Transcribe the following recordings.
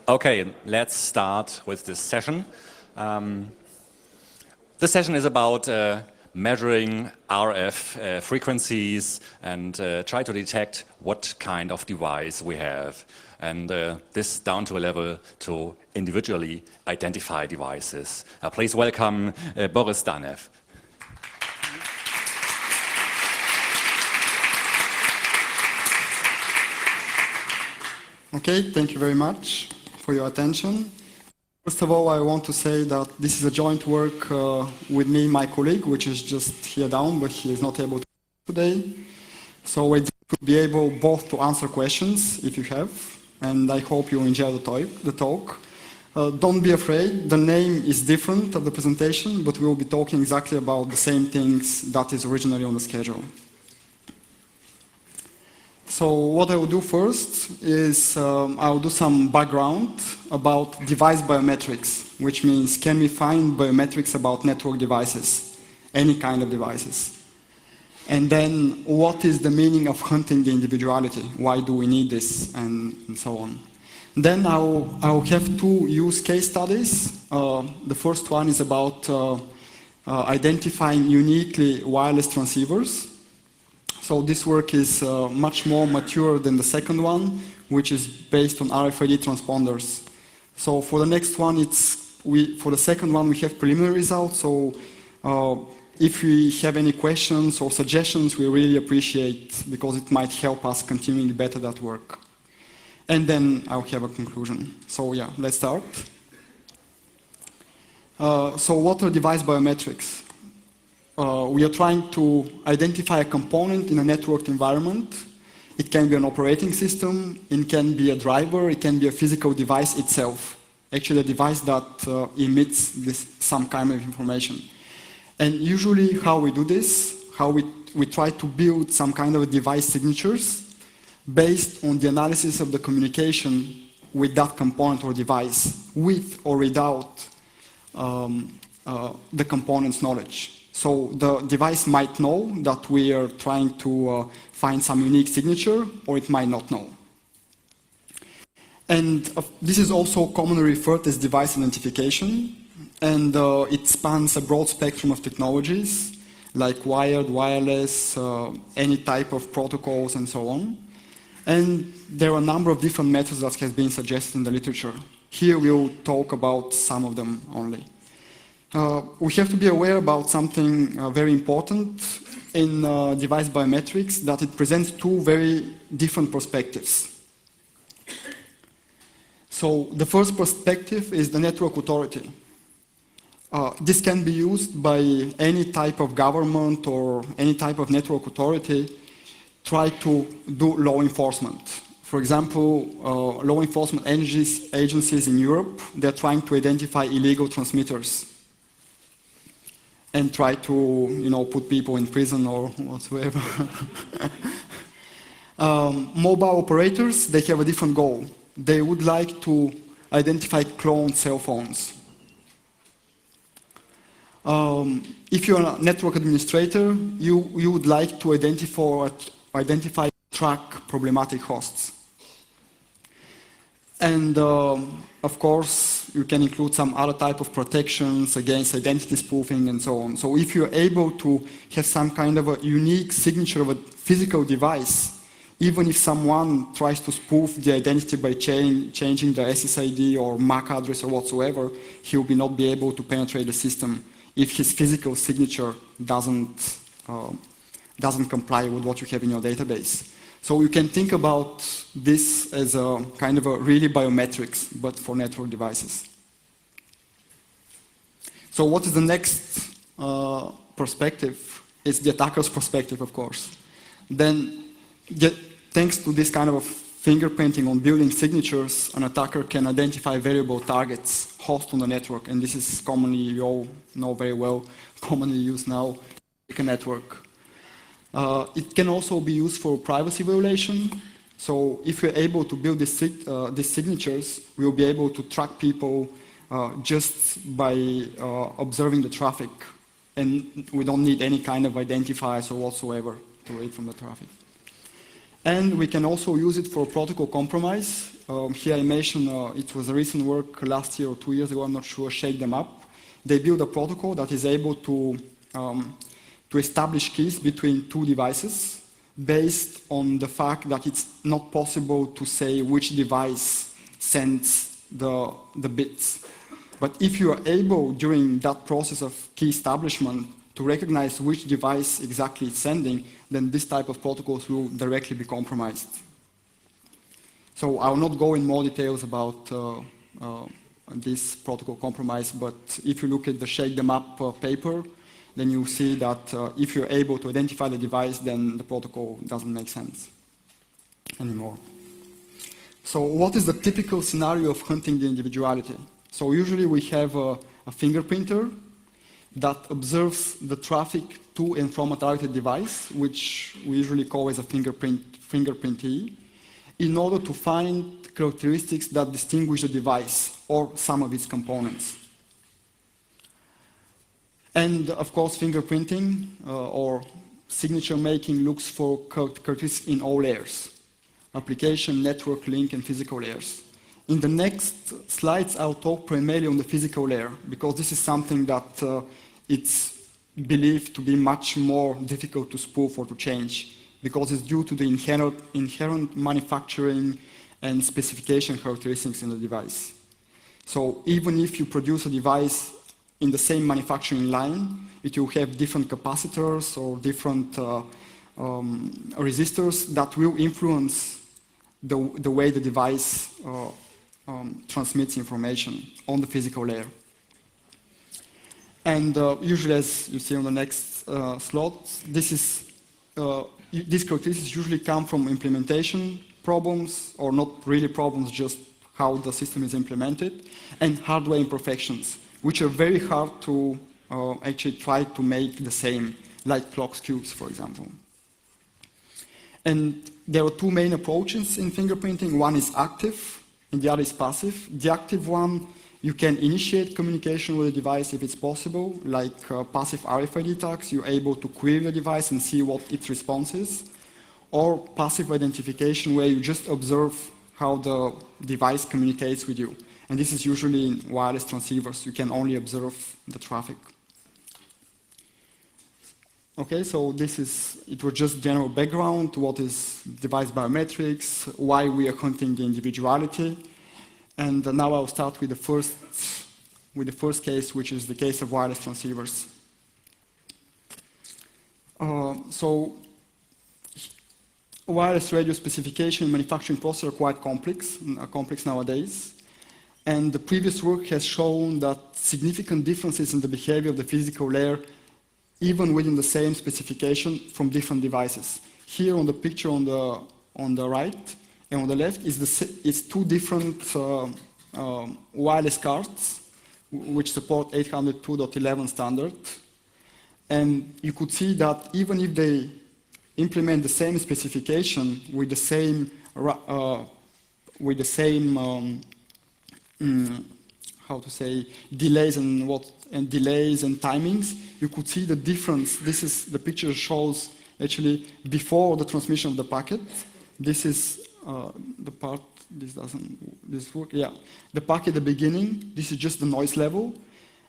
Okay, let's start with this session. This session is about measuring RF frequencies and try to detect what kind of device we have. And this down to a level to individually identify devices. Please welcome Boris Danev. Okay, thank you very much for your attention. First of all, I want to say that this is a joint work with me and my colleague, which is just here down, but he is not able to today. So we will be able both to answer questions if you have, and I hope you enjoy the talk. Don't be afraid, the name is different of the presentation, but we will be talking exactly about the same things that is originally on the schedule. So what I will do first is I will do some background about device biometrics, which means can we find biometrics about network devices, any kind of devices. And then what is the meaning of hunting the individuality? Why do we need this? And so on. Then I will have two use case studies. The first one is about identifying uniquely wireless transceivers. So this work is much more mature than the second one, which is based on RFID transponders. So for the next one, for the second one, we have preliminary results. So if we have any questions or suggestions, we really appreciate, because it might help us continuing better that work. And then I'll have a conclusion. So yeah, let's start. So what are device biometrics? We are trying to identify a component in a networked environment. It can be an operating system, it can be a driver, it can be a physical device itself. Actually a device that emits some kind of information. And usually how we do this, how we try to build some kind of device signatures based on the analysis of the communication with that component or device, with or without the component's knowledge. So the device might know that we are trying to find some unique signature, or it might not know. And this is also commonly referred as device identification, and it spans a broad spectrum of technologies, like wired, wireless, any type of protocols, and so on. And there are a number of different methods that have been suggested in the literature. Here we'll talk about some of them only. We have to be aware about something very important in device biometrics, that it presents two very different perspectives. So the first perspective is the network authority. This can be used by any type of government or any type of network authority try to do law enforcement. For example, law enforcement agencies in Europe, they're trying to identify illegal transmitters and try to, put people in prison or whatsoever. Mobile operators, they have a different goal. They would like to identify cloned cell phones. If you're a network administrator, you would like to identify track problematic hosts. And of course, you can include some other type of protections against identity spoofing and so on. So if you're able to have some kind of a unique signature of a physical device, even if someone tries to spoof the identity by changing the SSID or MAC address or whatsoever, he will not be able to penetrate the system if his physical signature doesn't comply with what you have in your database. So you can think about this as a kind of a really biometrics, but for network devices. So what is the next perspective? It's the attacker's perspective, of course. Then, thanks to this kind of fingerprinting on building signatures, an attacker can identify variable targets, hosts on the network, and this is commonly, you all know very well, commonly used now in a network. It can also be used for privacy violation. So if we're able to build these signatures, we'll be able to track people just by observing the traffic. And we don't need any kind of identifiers or whatsoever to read from the traffic. And we can also use it for protocol compromise. here I mentioned it was a recent work last year or 2 years ago, I'm not sure, Shake Them Up. They built a protocol that is able to establish keys between two devices based on the fact that it's not possible to say which device sends the bits. But if you are able, during that process of key establishment, to recognize which device exactly it's sending, then this type of protocols will directly be compromised. So I will not go in more details about this protocol compromise, but if you look at the Shake Them Up paper, then you see that if you're able to identify the device, then the protocol doesn't make sense anymore. So what is the typical scenario of hunting the individuality? So usually we have a fingerprinter that observes the traffic to and from a targeted device, which we usually call as a fingerprintee, in order to find characteristics that distinguish the device or some of its components. And of course, fingerprinting or signature making looks for characteristics in all layers: application, network, link, and physical layers. In the next slides, I'll talk primarily on the physical layer, because this is something that it's believed to be much more difficult to spoof or to change, because it's due to the inherent manufacturing and specification characteristics in the device. So even if you produce a device in the same manufacturing line, it will have different capacitors or different resistors that will influence the way the device transmits information on the physical layer. And usually, as you see on the next slot, these characteristics usually come from implementation problems, or not really problems, just how the system is implemented, and hardware imperfections, which are very hard to actually try to make the same, like clock skews, for example. And there are two main approaches in fingerprinting. One is active, and the other is passive. The active one, you can initiate communication with the device if it's possible, like passive RFID attacks. You're able to query the device and see what its response is. Or passive identification, where you just observe how the device communicates with you. And this is usually in wireless transceivers. You can only observe the traffic. Okay, so it was just general background. What is device biometrics? Why we are hunting the individuality? And now I'll start with the first case, which is the case of wireless transceivers. So wireless radio specification and manufacturing process are quite complex nowadays. And the previous work has shown that significant differences in the behavior of the physical layer, even within the same specification, from different devices. Here on the picture on the right and on the left is two different wireless cards which support 802.11 standard. And you could see that even if they implement the same specification with the same how to say, delays and delays and timings, you could see the difference. The picture shows actually before the transmission of the packet. This is the part, this work, yeah. The packet at the beginning, this is just the noise level.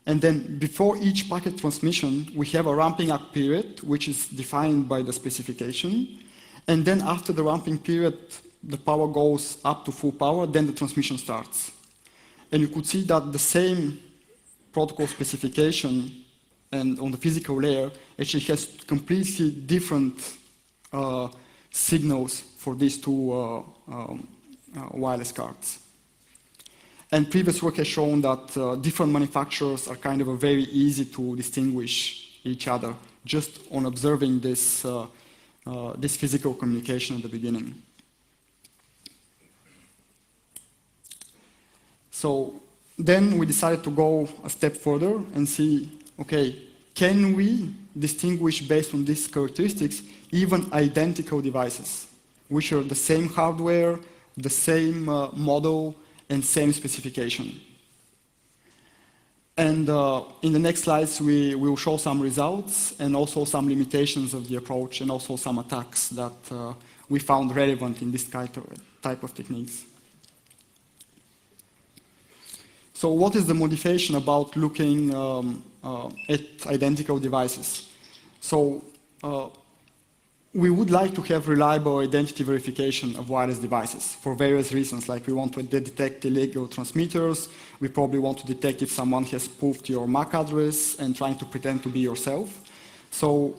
And then before each packet transmission, we have a ramping up period, which is defined by the specification. And then after the ramping period, the power goes up to full power, then the transmission starts. And you could see that the same protocol specification and on the physical layer actually has completely different signals for these two wireless cards. And previous work has shown that different manufacturers are kind of very easy to distinguish each other just on observing this physical communication at the beginning. So then we decided to go a step further and see, okay, can we distinguish based on these characteristics even identical devices, which are the same hardware, the same model, and same specification? And in the next slides, we will show some results and also some limitations of the approach and also some attacks that we found relevant in this type of techniques. So what is the modification about looking at identical devices? So we would like to have reliable identity verification of wireless devices for various reasons, like we want to detect illegal transmitters, we probably want to detect if someone has spoofed your MAC address and trying to pretend to be yourself. So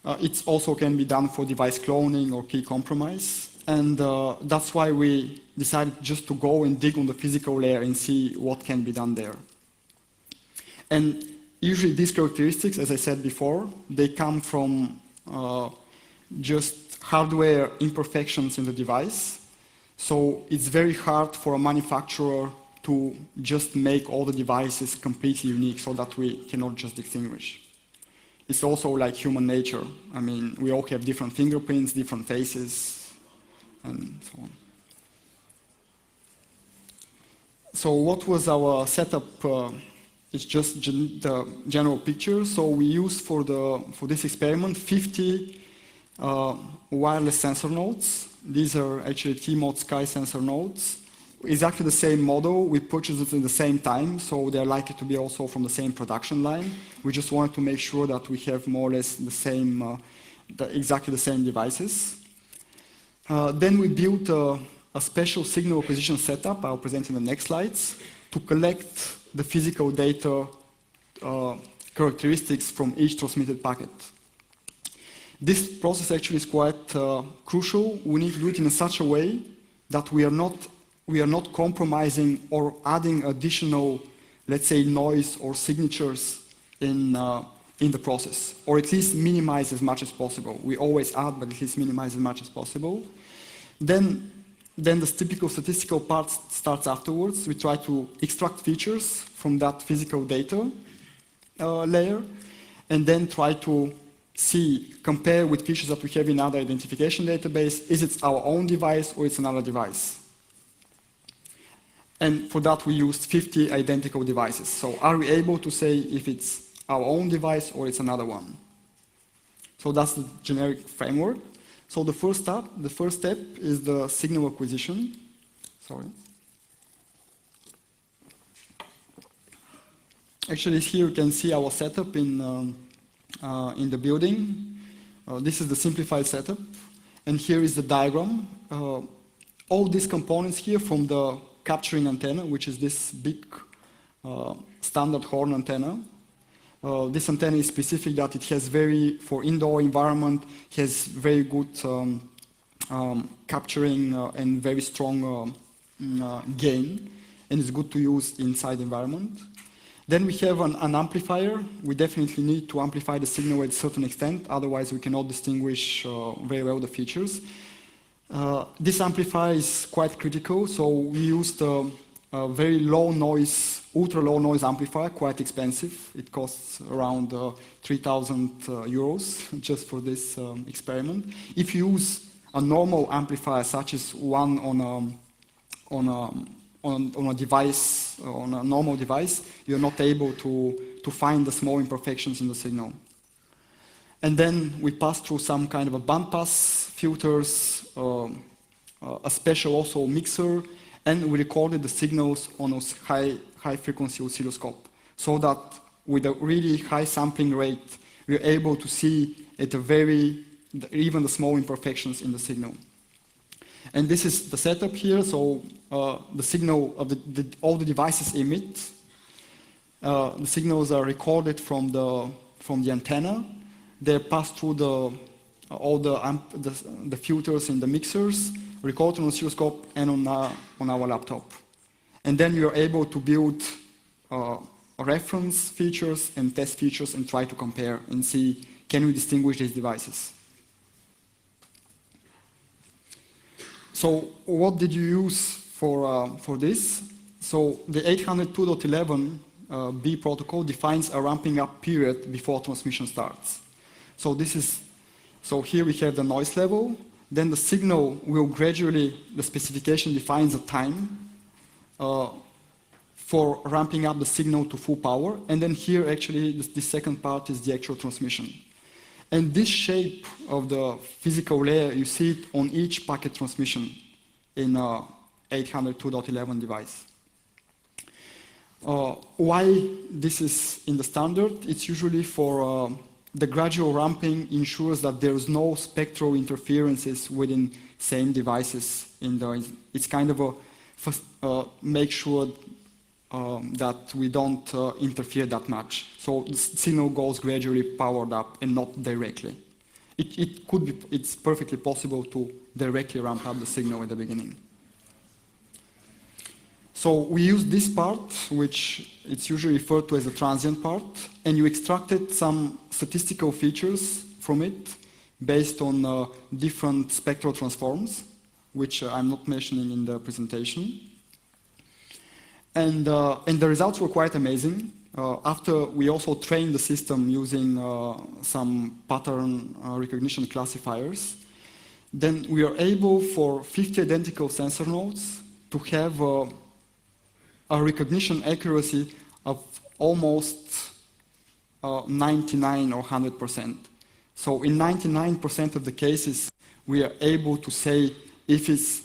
it also can be done for device cloning or key compromise. And that's why we decided just to go and dig on the physical layer and see what can be done there. And usually these characteristics, as I said before, they come from just hardware imperfections in the device. So it's very hard for a manufacturer to just make all the devices completely unique so that we cannot just distinguish. It's also like human nature. I mean, we all have different fingerprints, different faces, and so on. So what was our setup? It's just the general picture. So we used for this experiment 50 wireless sensor nodes. These are actually T-Mode Sky sensor nodes. Exactly the same model. We purchased it at the same time, so they're likely to be also from the same production line. We just wanted to make sure that we have more or less the same, exactly the same devices. Then we built a special signal acquisition setup, I'll present in the next slides, to collect the physical data characteristics from each transmitted packet. This process actually is quite crucial. We need to do it in such a way that we are not compromising or adding additional, let's say, noise or signatures in the process, or at least minimize as much as possible. We always add, but at least minimize as much as possible. Then the typical statistical part starts afterwards. We try to extract features from that physical data layer, and then try to compare with features that we have in other identification database. Is it our own device or it's another device? And for that, we used 50 identical devices. So are we able to say if it's our own device or it's another one? So that's the generic framework. So the first step is the signal acquisition. Sorry. Actually, here you can see our setup in the building. This is the simplified setup. And here is the diagram. All these components here from the capturing antenna, which is this big standard horn antenna. This antenna is specific that it has for indoor environment, has very good capturing and very strong gain, and it's good to use inside environment. Then we have an amplifier. We definitely need to amplify the signal at a certain extent, otherwise we cannot distinguish very well the features. This amplifier is quite critical, so we used a very low noise, ultra low noise amplifier, quite expensive. It costs around 3,000 euros just for this experiment. If you use a normal amplifier, such as one on a device, on a normal device, you're not able to find the small imperfections in the signal. And then we pass through some kind of a bandpass filters, a special also mixer, and we recorded the signals on a high frequency oscilloscope, so that with a really high sampling rate, we're able to see at even the small imperfections in the signal. And this is the setup here. So the signal of all the devices emit. The signals are recorded from the antenna. They pass through all the filters in the mixers, recorded on oscilloscope and on our laptop. And then we are able to build reference features and test features and try to compare and see, can we distinguish these devices? So what did you use for this? So the 802.11 B protocol defines a ramping up period before transmission starts. So here we have the noise level. Then the signal will gradually, the specification defines a time for ramping up the signal to full power. And then here actually the second part is the actual transmission. And this shape of the physical layer, you see it on each packet transmission in a 802.11 device. Why this is in the standard? It's usually for the gradual ramping ensures that there's no spectral interferences within same devices. It's kind of a make sure that we don't interfere that much. So the signal goes gradually powered up and not directly. It's perfectly possible to directly ramp up the signal at the beginning. So we use this part, which it's usually referred to as a transient part, and you extracted some statistical features from it based on different spectral transforms, which I'm not mentioning in the presentation. And the results were quite amazing. After we also trained the system using some pattern recognition classifiers, then we are able for 50 identical sensor nodes to have a recognition accuracy of almost 99 or 100%. So in 99% of the cases, we are able to say if it's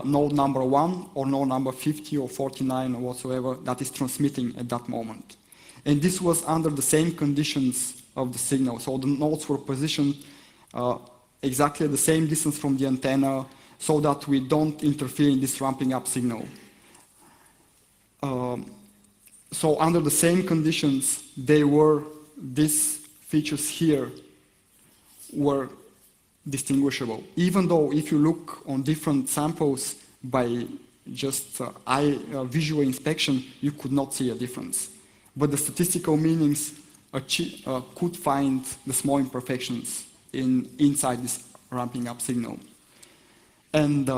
node number 1 or node number 50 or 49 or whatsoever that is transmitting at that moment. And this was under the same conditions of the signal. So the nodes were positioned exactly at the same distance from the antenna so that we don't interfere in this ramping up signal. So under the same conditions, these features here were distinguishable. Even though if you look on different samples by just visual inspection, you could not see a difference. But the statistical meanings could find the small imperfections inside this ramping up signal. And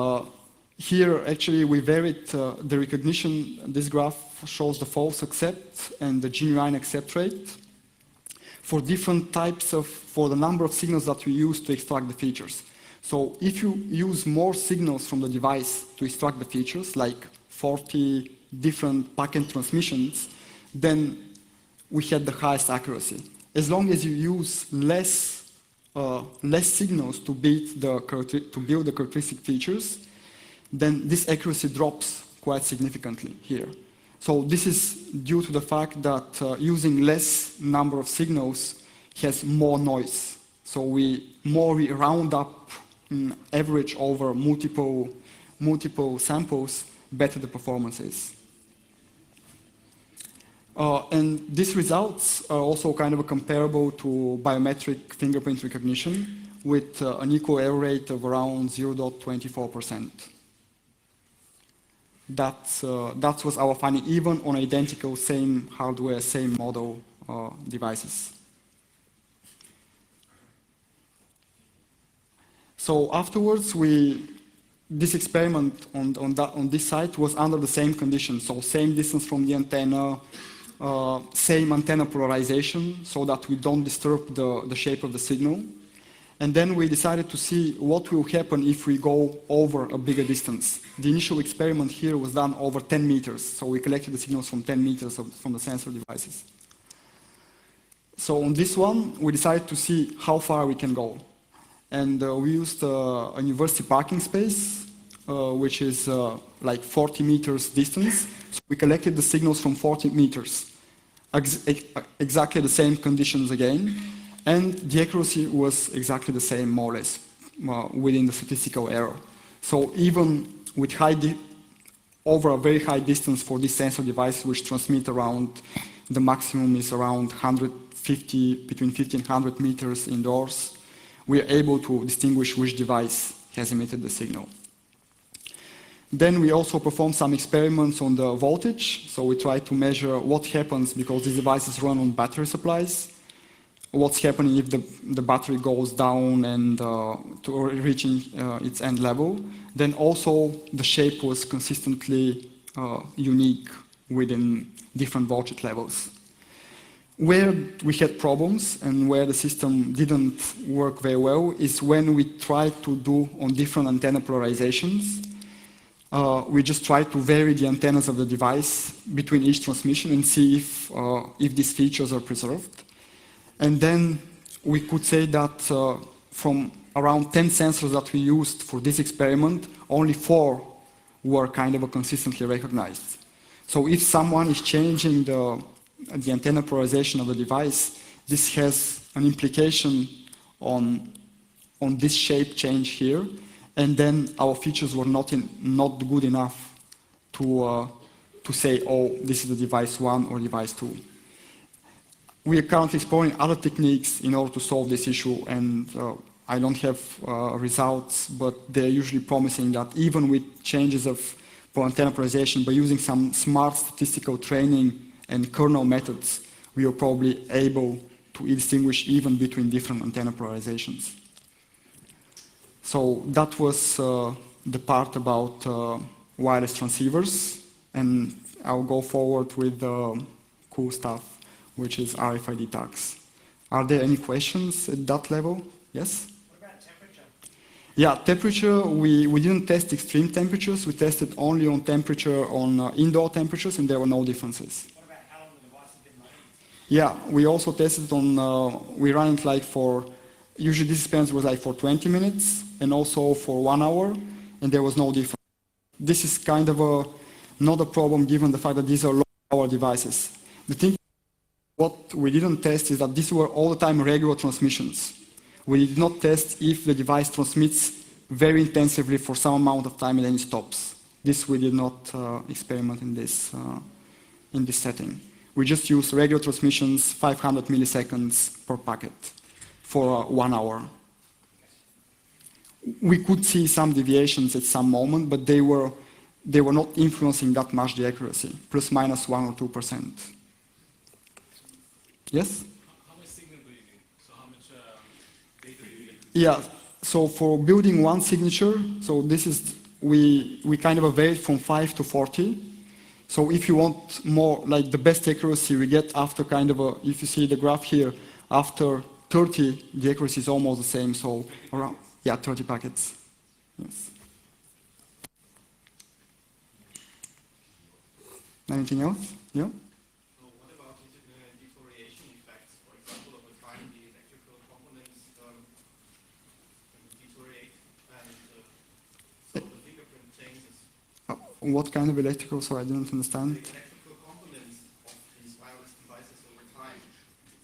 here, actually, we varied the recognition. This graph shows the false accept and the genuine accept rate for different types for the number of signals that we use to extract the features. So if you use more signals from the device to extract the features, like 40 different packet transmissions, then we had the highest accuracy. As long as you use less signals to build the characteristic features, then this accuracy drops quite significantly here. So this is due to the fact that using less number of signals has more noise. So we round up average over multiple samples, better the performance is. And these results are also kind of comparable to biometric fingerprint recognition with an equal error rate of around 0.24%. That was our finding, even on identical same hardware, same model devices. So afterwards, this experiment on this site was under the same conditions, so same distance from the antenna, same antenna polarization, so that we don't disturb the shape of the signal. And then we decided to see what will happen if we go over a bigger distance. The initial experiment here was done over 10 meters, so we collected the signals from 10 meters from the sensor devices. So on this one, we decided to see how far we can go. And we used a university parking space, which is like 40 meters distance. So we collected the signals from 40 meters, exactly the same conditions again. And the accuracy was exactly the same, more or less, within the statistical error. So even with over a very high distance for this sensor device, which transmit around, the maximum is around between 50 and 100 meters indoors, we are able to distinguish which device has emitted the signal. Then we also performed some experiments on the voltage. So we tried to measure what happens because these devices run on battery supplies. What's happening if the battery goes down and to reaching its end level. Then also the shape was consistently unique within different voltage levels. Where we had problems and where the system didn't work very well is when we tried to do on different antenna polarizations. We just tried to vary the antennas of the device between each transmission and see if these features are preserved. And then we could say that from around 10 sensors that we used for this experiment, only 4 were kind of consistently recognized. So if someone is changing the antenna polarization of the device, this has an implication on this shape change here, and then our features were not good enough to say, oh, this is the device 1 or device 2. We are currently exploring other techniques in order to solve this issue, and I don't have results, but they're usually promising that even with changes for antenna polarization, by using some smart statistical training and kernel methods, we are probably able to distinguish even between different antenna polarizations. So that was the part about wireless transceivers, and I'll go forward with the cool stuff, which is RFID tags. Are there any questions at that level? Yes? What about temperature? Yeah, temperature, we didn't test extreme temperatures. We tested only on temperature, on indoor temperatures, and there were no differences. What about how long the device has been running? Yeah, we also tested on, we ran it like for, usually this experiment was like for 20 minutes, and also for 1 hour, and there was no difference. This is kind of not a problem given the fact that these are low-power devices. The thing, what we didn't test is that these were all the time regular transmissions. We did not test if the device transmits very intensively for some amount of time and then it stops. This we did not experiment in this setting. We just used regular transmissions, 500 milliseconds per packet for 1 hour. We could see some deviations at some moment, but they were not influencing that much the accuracy, plus minus 1 or 2%. Yes? How much signal do you need? So how much data do you get? Yeah, so for building one signature, so this is, we kind of vary from 5 to 40. So if you want more, like the best accuracy we get after kind of if you see the graph here, after 30, the accuracy is almost the same, so around, yeah, 30 packets. Yes. Anything else? Yeah? What about deterioration effects? For example, over time, the electrical components deteriorate and so the fingerprint changes. What kind of electrical? Sorry, I didn't understand. The electrical components of these wireless devices over time,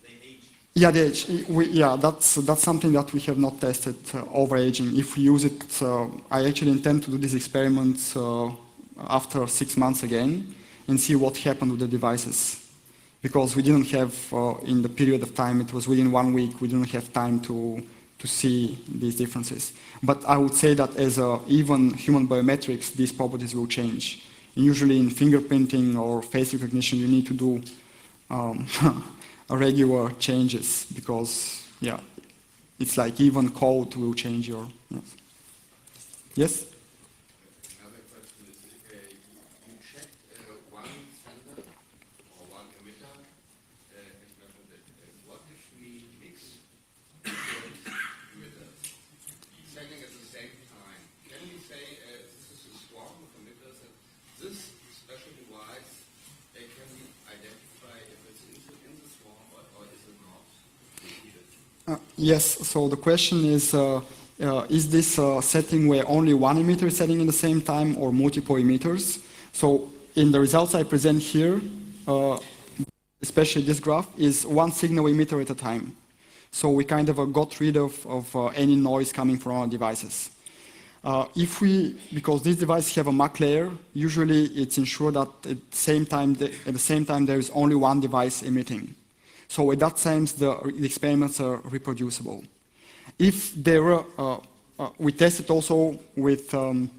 they age. Yeah, they age. Yeah, that's something that we have not tested, overaging. If we use it, I actually intend to do this experiment after 6 months again, and see what happened with the devices. Because we didn't have, in the period of time, it was within 1 week, we didn't have time to see these differences. But I would say that as even human biometrics, these properties will change. And usually in fingerprinting or face recognition, you need to do regular changes because, yeah, it's like even code will change your, yes? Yes? Yes, so the question is this a setting where only one emitter is setting in the same time or multiple emitters? So in the results I present here, especially this graph, is one signal emitter at a time. So we kind of got rid of any noise coming from our devices. Because these devices have a MAC layer, usually it's ensured that at the same time there is only one device emitting. So in that sense, the experiments are reproducible. If there were, we tested also with the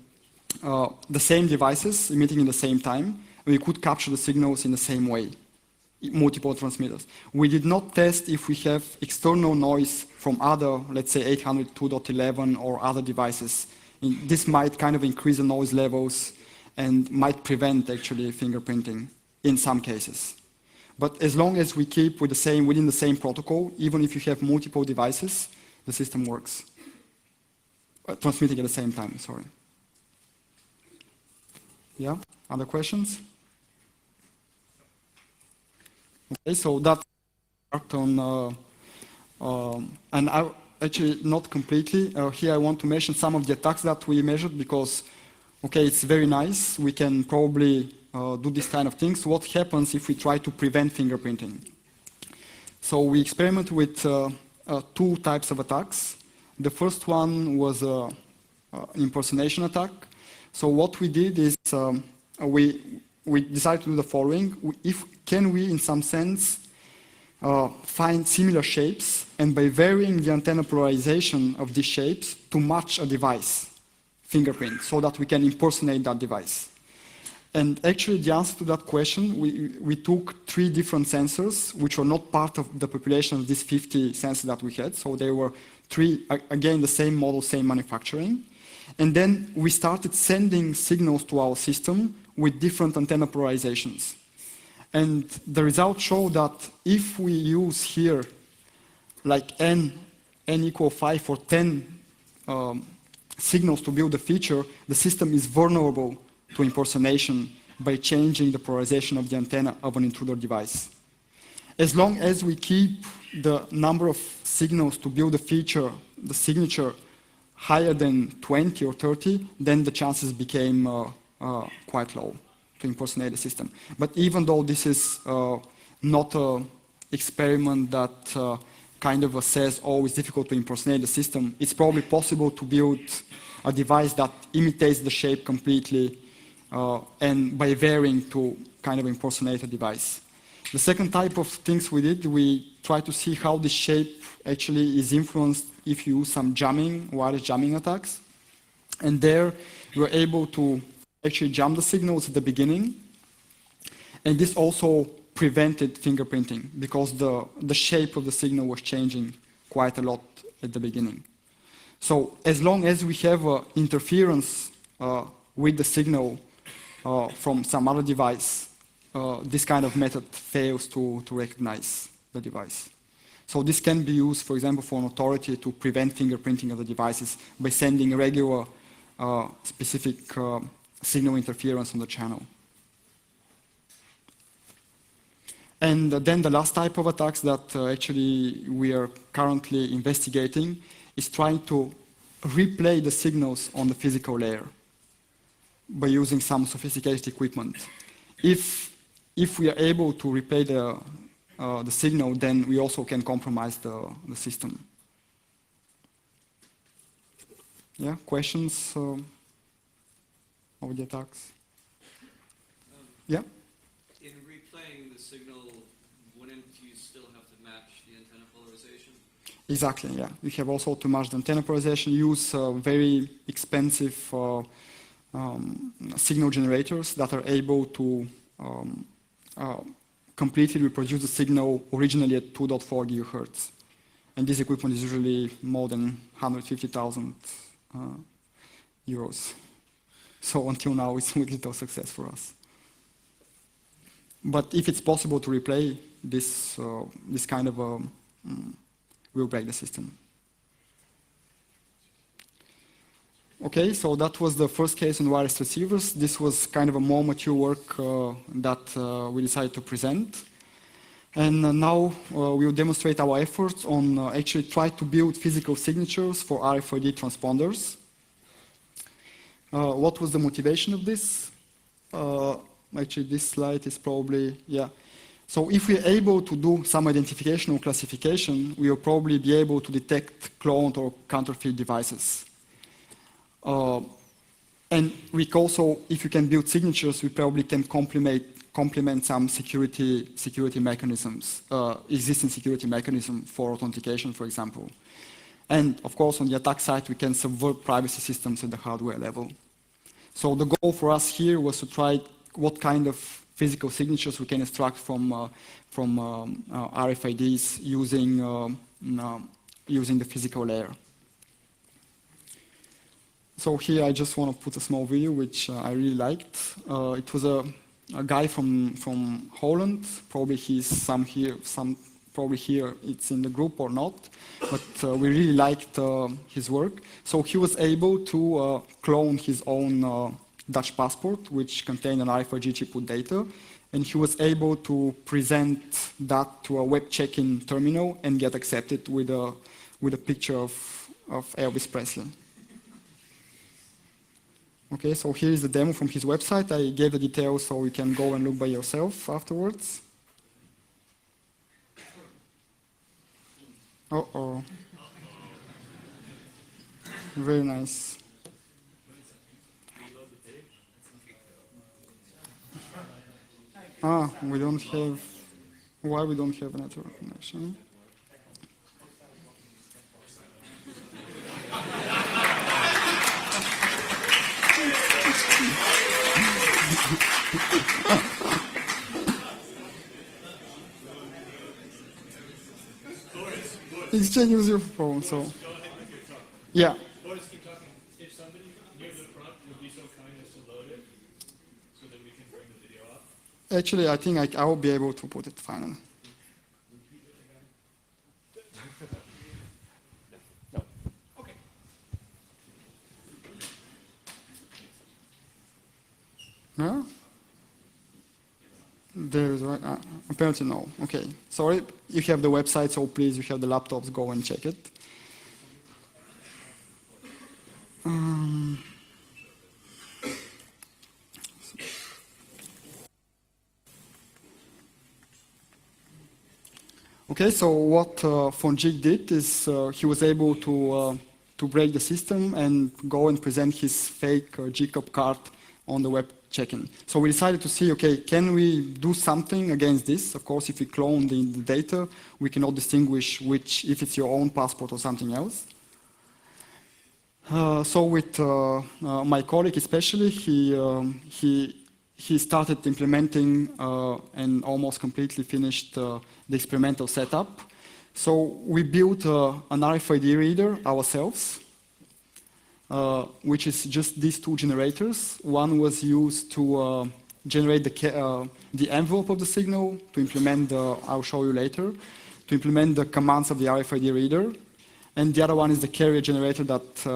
same devices emitting in the same time, we could capture the signals in the same way, multiple transmitters. We did not test if we have external noise from other, let's say 802.11 or other devices. This might kind of increase the noise levels and might prevent actually fingerprinting in some cases. But as long as we keep within the same protocol, even if you have multiple devices, the system works. Transmitting at the same time, sorry. Yeah, other questions? Okay, so that's on, and I actually not completely. Here I want to mention some of the attacks that we measured because, okay, it's very nice. We can probably do these kind of things, what happens if we try to prevent fingerprinting? So we experimented with two types of attacks. The first one was an impersonation attack. So what we did is we decided to do the following. Can we, in some sense, find similar shapes, and by varying the antenna polarization of these shapes to match a device fingerprint so that we can impersonate that device. And actually the answer to that question, we took 3 different sensors which were not part of the population of these 50 sensors that we had. So they were 3, again, the same model, same manufacturing. And then we started sending signals to our system with different antenna polarizations. And the results show that if we use here like n equal 5 or 10 signals to build a feature, the system is vulnerable to impersonation by changing the polarization of the antenna of an intruder device. As long as we keep the number of signals to build a feature, the signature, higher than 20 or 30, then the chances became quite low to impersonate the system. But even though this is not an experiment that kind of says, oh, it's difficult to impersonate the system, it's probably possible to build a device that imitates the shape completely and by varying to kind of impersonate a device. The second type of things we did, we tried to see how the shape actually is influenced if you use some jamming, wireless jamming attacks. And there we were able to actually jam the signals at the beginning. And this also prevented fingerprinting because the shape of the signal was changing quite a lot at the beginning. So as long as we have interference with the signal from some other device, this kind of method fails to recognize the device. So this can be used, for example, for an authority to prevent fingerprinting of the devices by sending regular specific signal interference on the channel. And then the last type of attacks that actually we are currently investigating is trying to replay the signals on the physical layer by using some sophisticated equipment. If we are able to replay the signal, then we also can compromise the system. Yeah, questions of the attacks? Yeah? In replaying the signal, wouldn't you still have to match the antenna polarization? Exactly, yeah. We have also to match the antenna polarization, use very expensive signal generators that are able to completely reproduce the signal originally at 2.4 gigahertz. And this equipment is usually more than 150,000 euros. So until now, it's a little success for us. But if it's possible to replay this kind of will break the system. Okay, so that was the first case on wireless receivers. This was kind of a more mature work that we decided to present. And now we will demonstrate our efforts on actually try to build physical signatures for RFID transponders. What was the motivation of this? Actually, this slide is probably, yeah. So if we're able to do some identification or classification, we will probably be able to detect cloned or counterfeit devices. And we also, if you can build signatures, we probably can complement some security mechanisms, existing security mechanism for authentication, for example. And of course, on the attack side, we can subvert privacy systems at the hardware level. So the goal for us here was to try what kind of physical signatures we can extract from RFIDs using the physical layer. So here I just want to put a small video which I really liked. It was a guy from Holland. Probably he's probably here it's in the group or not, but we really liked his work. So he was able to clone his own Dutch passport, which contained an RFID chip with data, and he was able to present that to a web check-in terminal and get accepted with a picture of Elvis Presley. Okay, so here is the demo from his website. I gave the details so you can go and look by yourself afterwards. Uh-oh. Very nice. We don't have, why we don't have a network connection? Exchange use your phone, so. Yeah. Boris, keep talking. If somebody near the front would be so kind as to load it, so that we can bring the video up. Actually, I think I will be able to put it finally. Okay. No? There is apparently no. Okay, sorry. You have the website, so please, you have the laptops, go and check it. Okay, so what Fonjik did is he was able to break the system and go and present his fake GCOP card on the web check-in. So we decided to see, okay, can we do something against this? Of course, if we clone the data, we cannot distinguish if it's your own passport or something else. So with my colleague especially, he started implementing and almost completely finished the experimental setup. So we built an RFID reader ourselves, which is just these two generators. One was used to generate the envelope of the signal, to implement I'll show you later, to implement the commands of the RFID reader. And the other one is the carrier generator that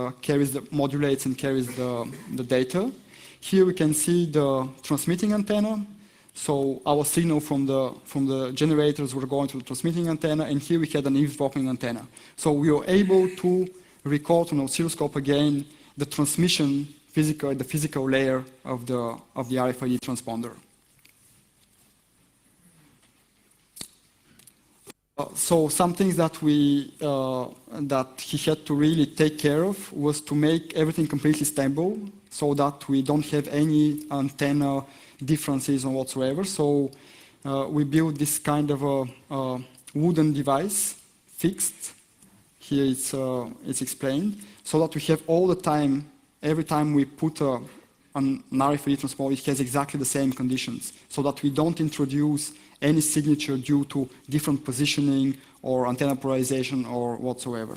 modulates and carries the data. Here we can see the transmitting antenna. So our signal from the generators were going to the transmitting antenna, and here we had an eavesdropping antenna. So we were able to record on oscilloscope again the transmission the physical layer of the RFID transponder. So some things that that he had to really take care of was to make everything completely stable, so that we don't have any antenna differences or whatsoever. So we built this kind of a wooden device, fixed. Here it's explained, so that we have all the time, every time we put an RFID transponder, it has exactly the same conditions, so that we don't introduce any signature due to different positioning or antenna polarization or whatsoever.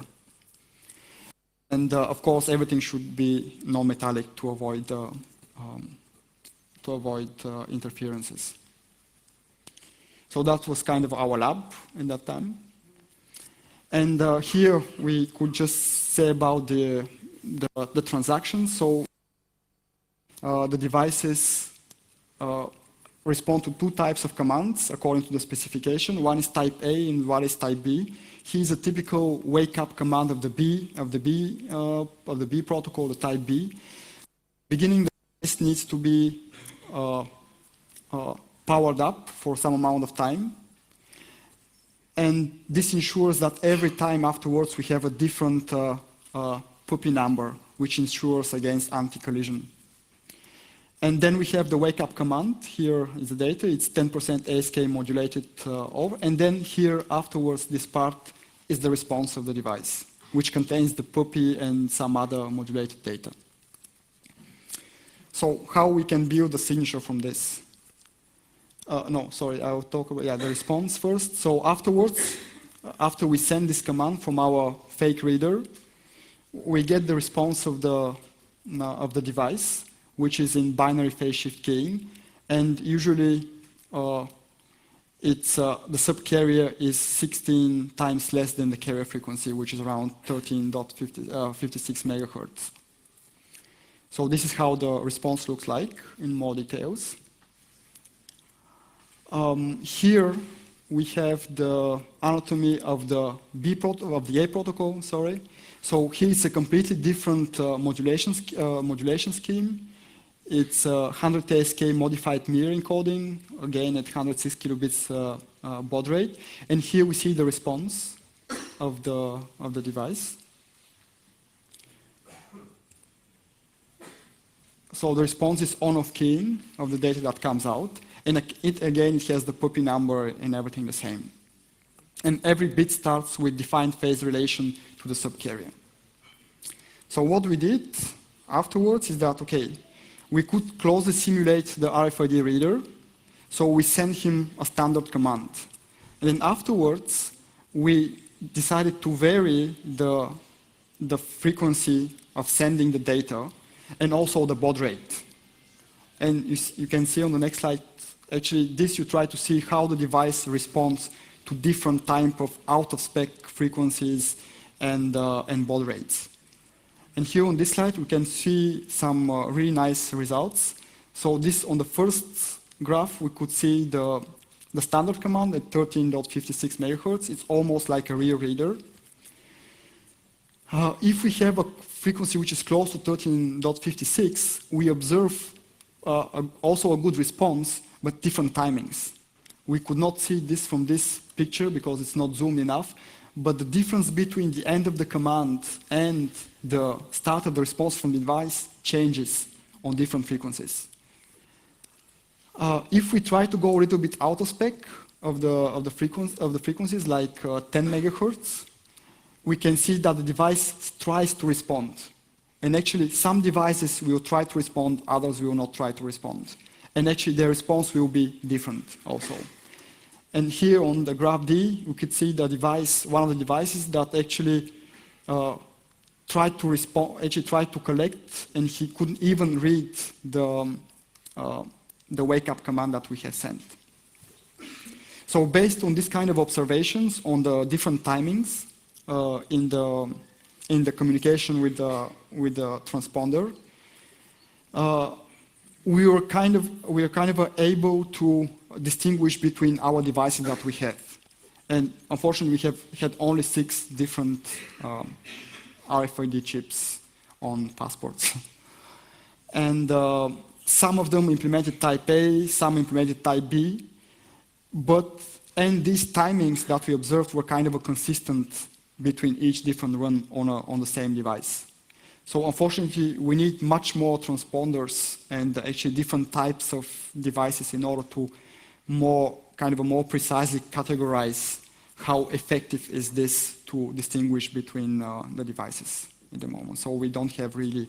And of course, everything should be non-metallic to avoid interferences. So that was kind of our lab in that time. And here we could just say about the transaction. So the devices respond to two types of commands according to the specification. One is type A and one is type B. Here's a typical wake-up command of the B protocol, the type B. Beginning, the device needs to be powered up for some amount of time. And this ensures that every time afterwards we have a different puppy number, which ensures against anti-collision. And then we have the wake-up command. Here is the data. It's 10% ASK modulated over. And then here afterwards, this part is the response of the device, which contains the puppy and some other modulated data. So how we can build a signature from this? No, sorry, I'll talk about the response first. So afterwards, after we send this command from our fake reader, we get the response of the device, which is in binary phase shift keying, and usually the subcarrier is 16 times less than the carrier frequency, which is around 13.56 megahertz. So this is how the response looks like in more details. Here we have the anatomy of the A protocol. Sorry. So here it's a completely different modulation scheme. It's 100 ASK modified mirror encoding, again at 106 kilobits baud rate. And here we see the response of the device. So the response is on-off keying of the data that comes out. And it has the puppy number and everything the same. And every bit starts with defined phase relation to the subcarrier. So what we did afterwards is that, okay, we could closely simulate the RFID reader. So we sent him a standard command. And then afterwards, we decided to vary the frequency of sending the data and also the baud rate. And you can see on the next slide, actually this you try to see how the device responds to different type of out-of-spec frequencies and baud rates. And here on this slide, we can see some really nice results. So this, on the first graph, we could see the standard command at 13.56 megahertz. It's almost like a real reader. If we have a frequency which is close to 13.56, we observe also a good response, but different timings. We could not see this from this picture because it's not zoomed enough, but the difference between the end of the command and the start of the response from the device changes on different frequencies. If we try to go a little bit out of spec of the frequencies, like 10 megahertz, we can see that the device tries to respond. And actually, some devices will try to respond, others will not try to respond. And actually, their response will be different also. And here on the graph D, we could see the device, one of the devices that actually tried to respond, actually tried to collect, and he couldn't even read the wake-up command that we had sent. So based on this kind of observations on the different timings in the communication with the transponder, we are kind of able to distinguish between our devices that we have. And unfortunately, we have had only 6 different RFID chips on passports. And some of them implemented type A, some implemented type B, and these timings that we observed were kind of consistent between each different run on the same device. So unfortunately, we need much more transponders and actually different types of devices in order to more precisely categorize how effective is this to distinguish between the devices at the moment. So we don't have really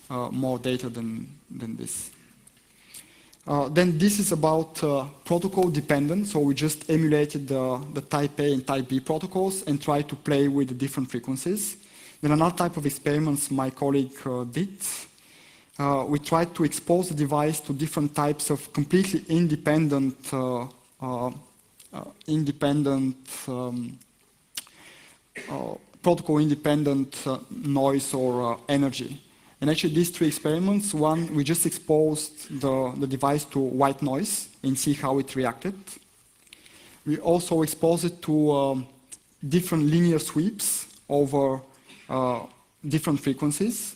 more data than this. Then this is about protocol dependent. So we just emulated the type A and type B protocols and tried to play with the different frequencies. Then another type of experiments my colleague did. We tried to expose the device to different types of completely independent protocol-independent noise or energy. And actually these 3 experiments, one, we just exposed the device to white noise and see how it reacted. We also exposed it to different linear sweeps over different frequencies,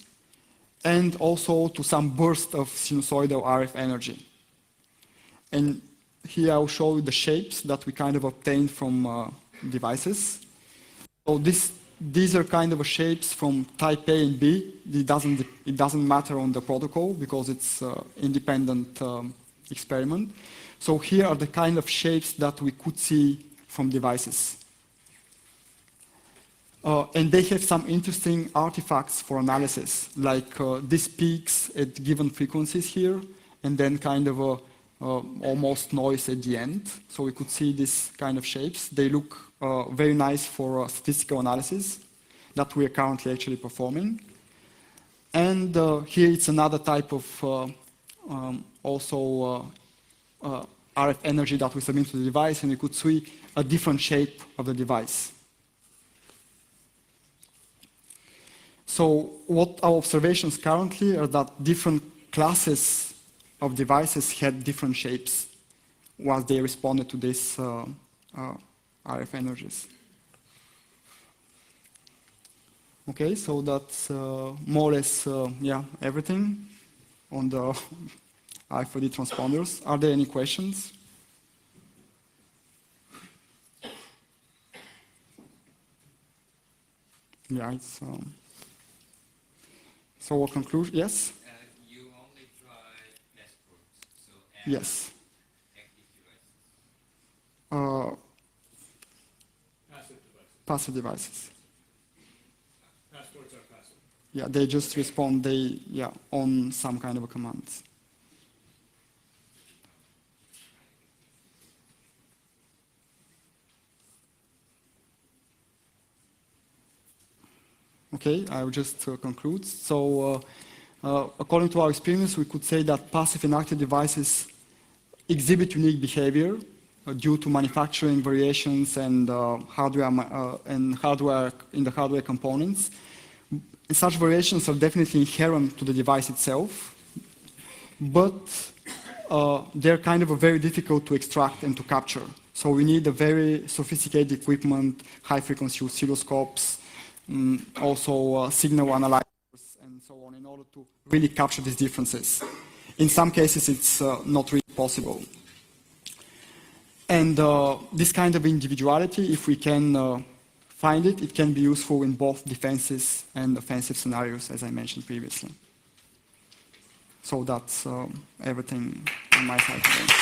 and also to some burst of sinusoidal RF energy. And here I'll show you the shapes that we kind of obtained from devices. So these are kind of shapes from type A and B. It doesn't matter on the protocol because it's independent experiment. So here are the kind of shapes that we could see from devices. And they have some interesting artifacts for analysis, like these peaks at given frequencies here, and then kind of almost noise at the end. So we could see these kind of shapes. They look very nice for statistical analysis that we are currently actually performing. And here it's another type of RF energy that we submit to the device, and you could see a different shape of the device. So what our observations currently are that different classes of devices had different shapes once they responded to this RF energies. Okay, so that's more or less yeah, everything on the rfid transponders. Are there any questions? Yeah, it's so a conclusion. Yes. You only try passports, so Yes. active devices. Passive devices. Passive devices. Passports are passive. Yeah, they just respond. They on some kind of a command. Okay, I will just conclude. So, according to our experience, we could say that passive and active devices exhibit unique behavior due to manufacturing variations and hardware in the hardware components. Such variations are definitely inherent to the device itself, but they're kind of very difficult to extract and to capture. So we need a very sophisticated equipment, high-frequency oscilloscopes, also signal analyzers, and so on, in order to really capture these differences. In some cases, it's not really possible. And this kind of individuality, if we can find it, it can be useful in both defensive and offensive scenarios, as I mentioned previously. So that's everything on my side today.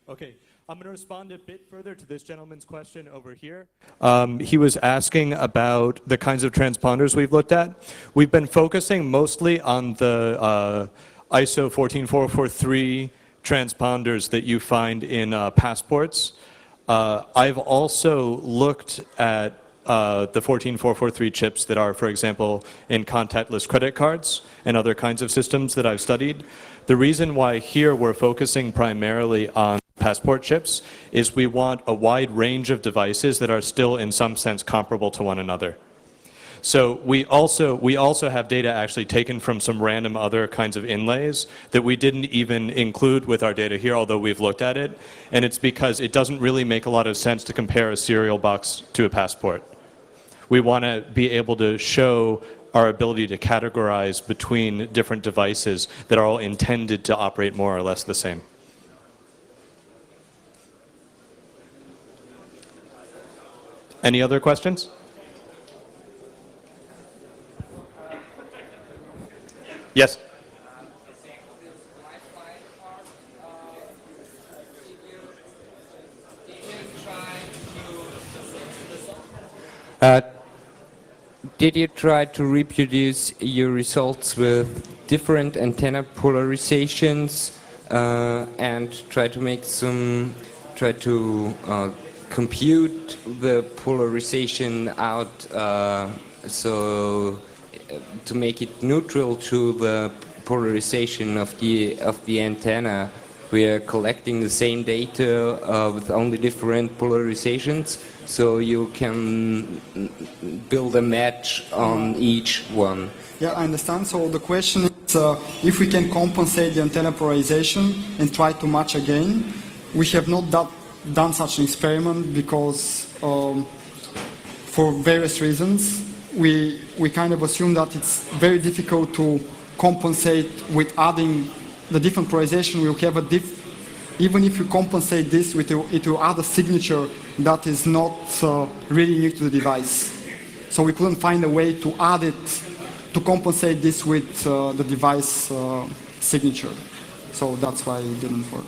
Okay, I'm going to respond a bit further to this gentleman's question over here. He was asking about the kinds of transponders we've looked at. We've been focusing mostly on the ISO 14443 transponders that you find in passports. I've also looked at the 14443 chips that are, for example, in contactless credit cards and other kinds of systems that I've studied. The reason why here we're focusing primarily on passport chips is we want a wide range of devices that are still in some sense comparable to one another. So we also have data actually taken from some random other kinds of inlays that we didn't even include with our data here, although we've looked at it. And it's because it doesn't really make a lot of sense to compare a cereal box to a passport. We want to be able to show our ability to categorize between different devices that are all intended to operate more or less the same. Any other questions? Yes. Did you try to reproduce your results with different antenna polarizations and try to compute the polarization out so to make it neutral to the polarization of the antenna? We are collecting the same data with only different polarizations, so you can build a match on each one. Yeah, I understand. So the question is if we can compensate the antenna polarization and try to match again. We have not done such an experiment because for various reasons. We kind of assume that it's very difficult to compensate with adding the different polarization. We'll have even if you compensate this, it will add a signature that is not really unique to the device. So we couldn't find a way to add it, to compensate this with the device signature. So that's why it didn't work.